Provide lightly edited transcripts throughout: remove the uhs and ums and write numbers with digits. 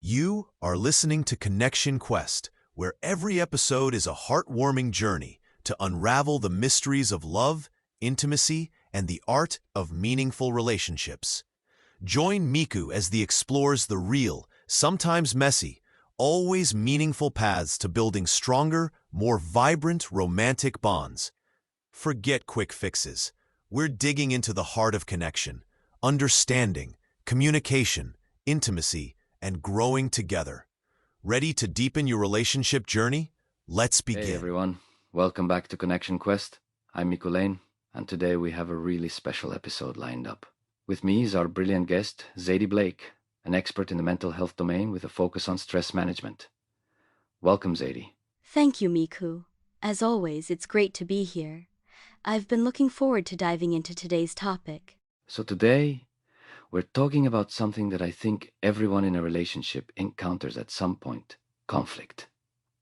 You are listening to Connection Quest, where every episode is a heartwarming journey to unravel the mysteries of love, intimacy, and the art of meaningful relationships. Join Miku as he explores the real, sometimes messy, always meaningful paths to building stronger, more vibrant romantic bonds. Forget quick fixes. We're digging into the heart of connection, understanding, communication, intimacy, and growing together. Ready to deepen your relationship journey? Let's Hey begin. everyone, welcome back to Connection Quest. I'm Miku Lane, and today we have a really special episode lined up. With me is our brilliant guest, Zadie Blake, an expert in the mental health domain with a focus on stress management. Welcome, Zadie. Thank you, Miku. As always, it's great to be here. I've been looking forward to diving into today's topic. So today, we're talking about something that I think everyone in a relationship encounters at some point: conflict.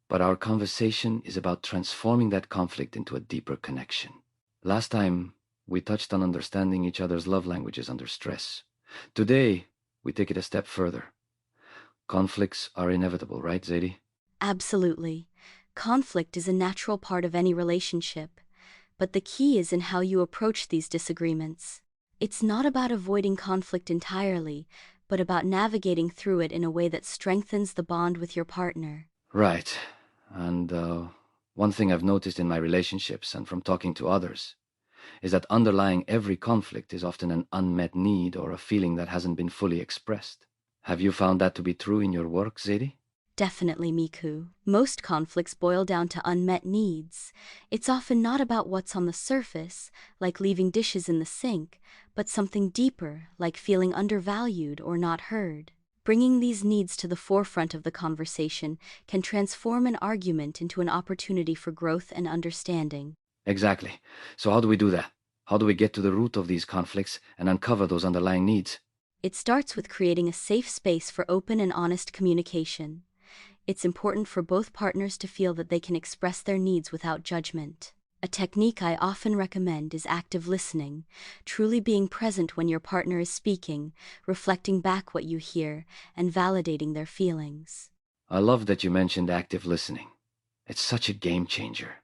But our conversation is about transforming that conflict into a deeper connection. Last time, we touched on understanding each other's love languages under stress. Today, we take it a step further. Conflicts are inevitable, right, Zadie? Absolutely. Conflict is a natural part of any relationship, but the key is in how you approach these disagreements. It's not about avoiding conflict entirely, but about navigating through it in a way that strengthens the bond with your partner. Right. And one thing I've noticed in my relationships and from talking to others is that underlying every conflict is often an unmet need or a feeling that hasn't been fully expressed. Have you found that to be true in your work, Zadie? Definitely, Miku. Most conflicts boil down to unmet needs. It's often not about what's on the surface, like leaving dishes in the sink, but something deeper, like feeling undervalued or not heard. Bringing these needs to the forefront of the conversation can transform an argument into an opportunity for growth and understanding. Exactly. So how do we do that? How do we get to the root of these conflicts and uncover those underlying needs? It starts with creating a safe space for open and honest communication. It's important for both partners to feel that they can express their needs without judgment. A technique I often recommend is active listening, truly being present when your partner is speaking, reflecting back what you hear, and validating their feelings. I love that you mentioned active listening. It's such a game changer.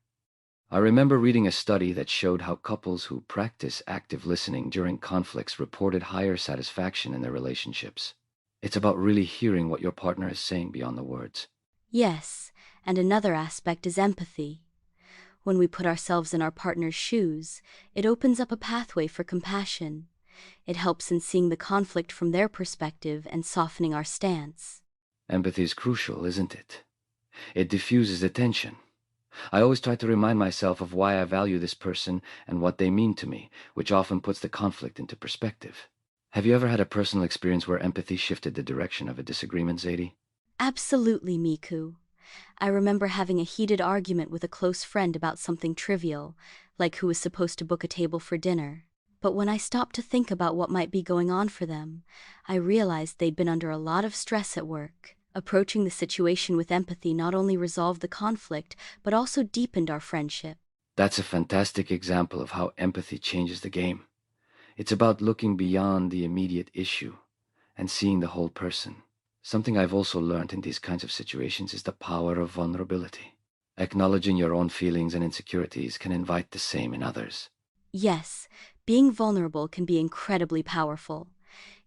I remember reading a study that showed how couples who practice active listening during conflicts reported higher satisfaction in their relationships. It's about really hearing what your partner is saying beyond the words. Yes, and another aspect is empathy. When we put ourselves in our partner's shoes, it opens up a pathway for compassion. It helps in seeing the conflict from their perspective and softening our stance. Empathy is crucial, isn't it? It diffuses the tension. I always try to remind myself of why I value this person and what they mean to me, which often puts the conflict into perspective. Have you ever had a personal experience where empathy shifted the direction of a disagreement, Zadie? Absolutely, Miku. I remember having a heated argument with a close friend about something trivial, like who was supposed to book a table for dinner. But when I stopped to think about what might be going on for them, I realized they'd been under a lot of stress at work. Approaching the situation with empathy not only resolved the conflict, but also deepened our friendship. That's a fantastic example of how empathy changes the game. It's about looking beyond the immediate issue and seeing the whole person. Something I've also learned in these kinds of situations is the power of vulnerability. Acknowledging your own feelings and insecurities can invite the same in others. Yes, being vulnerable can be incredibly powerful.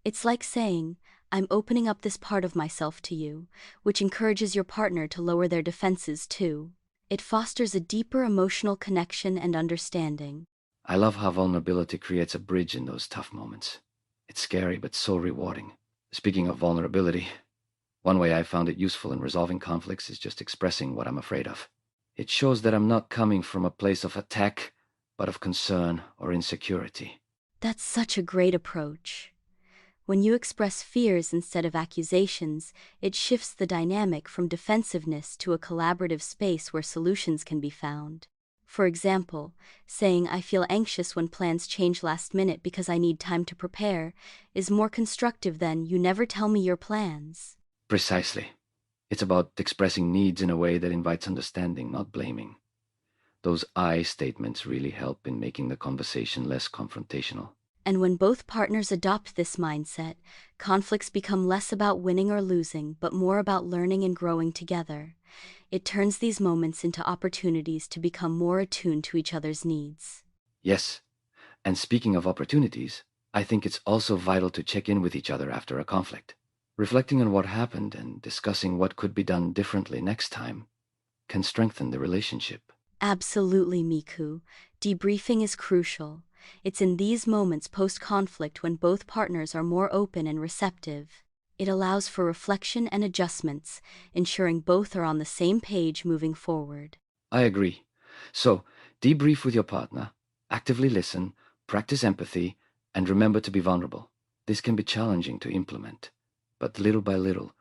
It's like saying, I'm opening up this part of myself to you, which encourages your partner to lower their defenses too. It fosters a deeper emotional connection and understanding. I love how vulnerability creates a bridge in those tough moments. It's scary but so rewarding. Speaking of vulnerability, one way I found it useful in resolving conflicts is just expressing what I'm afraid of. It shows that I'm not coming from a place of attack, but of concern or insecurity. That's such a great approach. When you express fears instead of accusations, it shifts the dynamic from defensiveness to a collaborative space where solutions can be found. For example, saying I feel anxious when plans change last minute because I need time to prepare is more constructive than you never tell me your plans. Precisely. It's about expressing needs in a way that invites understanding, not blaming. Those I statements really help in making the conversation less confrontational. And when both partners adopt this mindset, conflicts become less about winning or losing, but more about learning and growing together. It turns these moments into opportunities to become more attuned to each other's needs. Yes, and speaking of opportunities, I think it's also vital to check in with each other after a conflict. Reflecting on what happened and discussing what could be done differently next time can strengthen the relationship. Absolutely, Miku. Debriefing is crucial. It's in these moments post-conflict when both partners are more open and receptive. It allows for reflection and adjustments, ensuring both are on the same page moving forward. I agree. So, debrief with your partner, actively listen, practice empathy, and remember to be vulnerable. This can be challenging to implement, but little by little,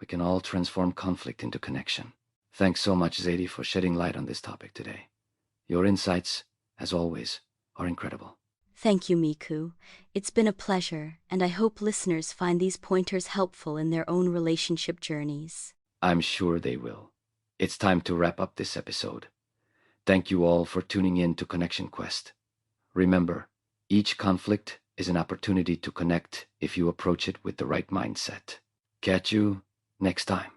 we can all transform conflict into connection. Thanks so much, Zadie, for shedding light on this topic today. Your insights, as always, are incredible. Thank you, Miku. It's been a pleasure, and I hope listeners find these pointers helpful in their own relationship journeys. I'm sure they will. It's time to wrap up this episode. Thank you all for tuning in to Connection Quest. Remember, each conflict is an opportunity to connect if you approach it with the right mindset. Catch you next time.